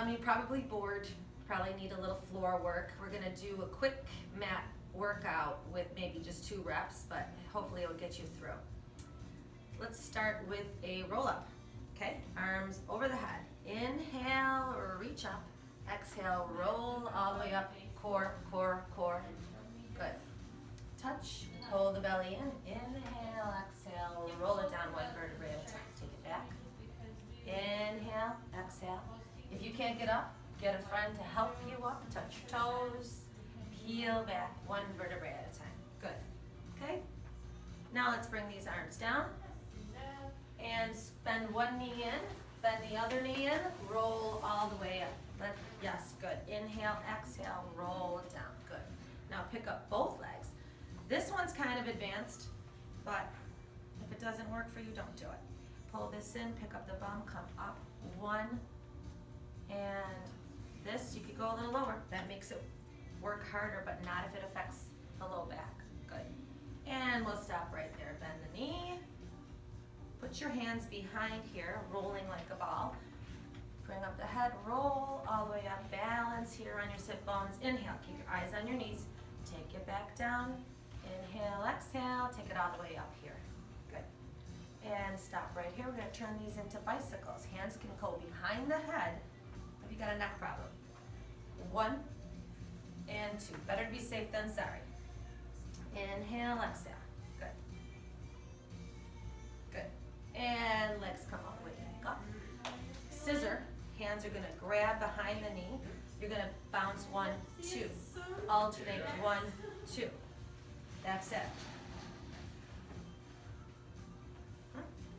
You're probably bored, probably need a little floor work. We're gonna do a quick mat workout with maybe just 2 reps, but hopefully it'll get you through. Let's start with a roll up, okay? Arms over the head. Inhale, reach up. Exhale, roll all the way up. Core, core, core. Good. Touch, hold the belly in. Inhale, exhale, roll it down 1 vertebrae at a time. Take it back. Inhale, exhale. If you can't get up, get a friend to help you up. Touch your toes. Peel back 1 vertebrae at a time. Good. Okay? Now let's bring these arms down. And bend 1 knee in. Bend the other knee in. Roll all the way up. Yes, good. Inhale, exhale, roll it down. Good. Now pick up both legs. This one's kind of advanced, but if it doesn't work for you, don't do it. Pull this in, pick up the bum, come up 1, and this, you could go a little lower. That makes it work harder, but not if it affects the low back. Good. And we'll stop right there. Bend the knee. Put your hands behind here, rolling like a ball. Bring up the head, roll all the way up. Balance here on your sit bones. Inhale, keep your eyes on your knees. Take it back down. Inhale, exhale, take it all the way up here. Good. And stop right here. We're going to turn these into bicycles. Hands can go behind the head if you got a neck problem. 1 and 2. Better to be safe than sorry. Inhale, exhale. Good. Good. And legs come all the way back up. Scissor. Hands are going to grab behind the knee. You're going to bounce 1, 2. Alternate 1, 2. That's it.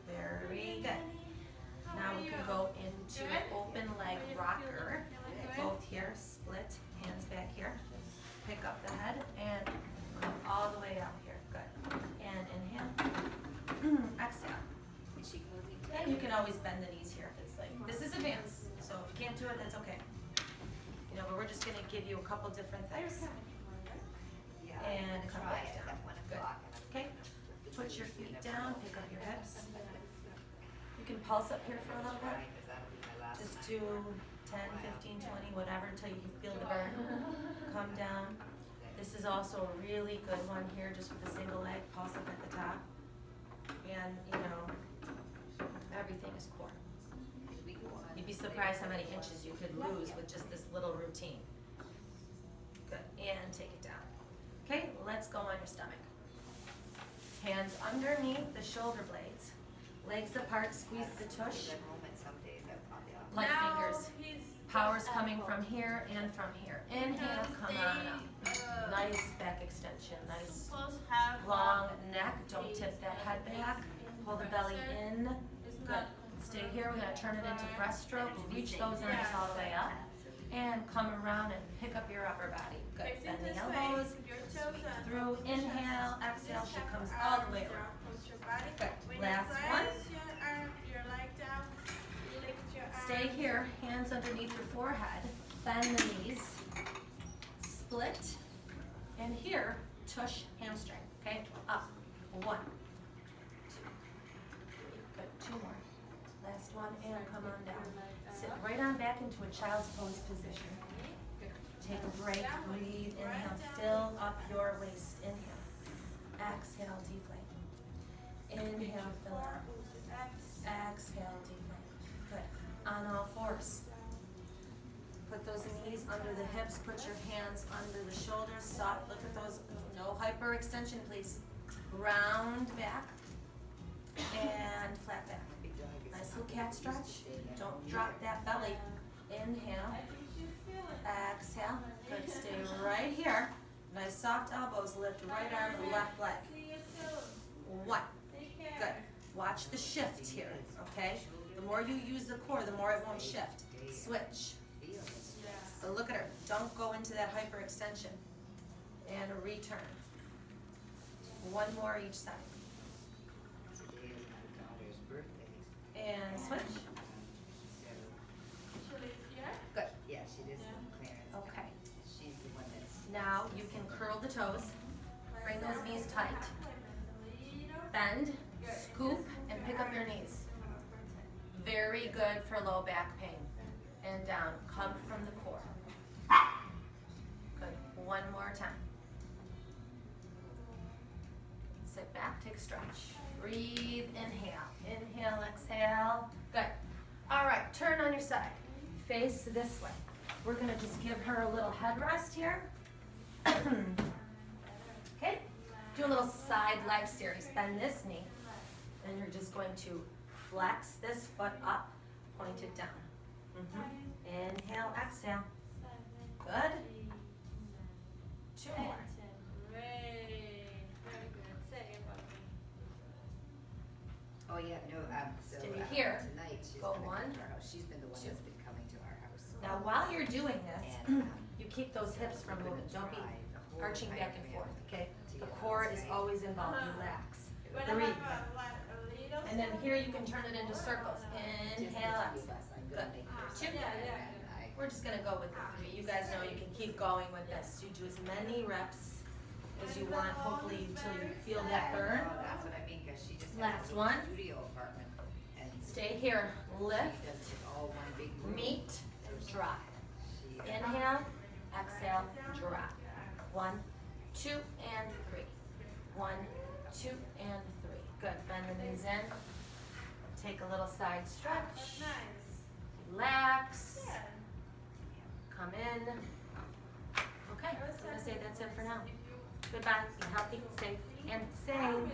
Very good. Now we can go into an open leg rocker. Both here, split, hands back here. Pick up the head and come all the way up here. Good. And inhale. Exhale. And you can always bend the knees here if it's like, this is advanced. So if you can't do it, that's okay. You know, but we're just going to give you a couple different things. And come back down. Good. Okay. Put your feet down, pick up your hips. You can pulse up here for a little bit. Just do 10, 15, 20, whatever until you feel the burn. Come down. This is also a really good one here, just with a single leg. Pulse up at the top. And, you know, everything is core. You'd be surprised how many inches you could lose with just this little routine. Good. And take it down. Okay, let's go on your stomach. Hands underneath the shoulder blades. Legs apart, squeeze the tush. Light fingers. Power's coming from here and from here. Inhale, come on up. Nice back extension. Nice long neck. Don't tip that head back. Pull the belly in. Good. Stay here. We're going to turn it into breaststroke. Reach those arms all the way up. And come around and pick up your upper body. Good. Bend the elbows. Sweep through. Inhale. Exhale. She comes all the way around. Good. Last one. Stay here. Hands underneath your forehead. Bend the knees. Split. And here, tush hamstring. Okay? Up. 1, 2. Good. 2 more. Last one. And come on down. Sit right on back into a child's pose position. Take a break, breathe, inhale, fill up your waist. Inhale. Exhale, deflate. Inhale, fill up. Exhale, deflate. Good. On all fours. Put those knees under the hips. Put your hands under the shoulders. Soft. Look at those. No hyperextension, please. Round back. And flat back. Nice little cat stretch. Don't drop that belly. Inhale. Exhale. Good. Stay right here. Nice soft elbows. Lift right arm, left leg. 1. Good. Watch the shift here. Okay? The more you use the core, the more it won't shift. Switch. So look at her. Don't go into that hyperextension. And a return. 1 more each side. And switch. Good. Yeah, she did some clearance. Okay. She's the one that's... Now you can curl the toes. Bring those knees tight. Bend, scoop, and pick up your knees. Very good for low back pain. and down. Come from the core. Good. One more time. Sit back, take a stretch. Breathe, inhale. Inhale, exhale. Good. All right, turn on your side. Face this way. We're gonna just give her a little head rest here. Okay? Do a little side leg series. Bend this knee. And you're just going to flex this foot up, point it down. Inhale, exhale. Good. 2 more. Oh, yeah, no, so, Stay here. tonight she's Go gonna one, come to our house. She's been the one 2. that's been coming to our house. Now, while you're doing this, And, you keep those hips from moving. Don't be try the whole arching back and diaphragm forth, okay? to The get core on is straight. always involved. Relax. Breathe. And then here you can turn it into circles. Inhale, exhale. Good. 2. We're just gonna go with the 3. You guys know you can keep going with this. You do as many reps as you want, hopefully until you feel that burn. Oh, that's what I mean, cause she just has Last a one. studio apartment and Stay here. Lift, she does it all one big room. meet, drop. She, Inhale, exhale, drop. 1, 2, and 3. 1, 2, and 3. Good. Bend the knees in. Take a little side stretch. Relax. Come in. Okay, I'm gonna say that's it for now. Goodbye. Be healthy, safe, and sane.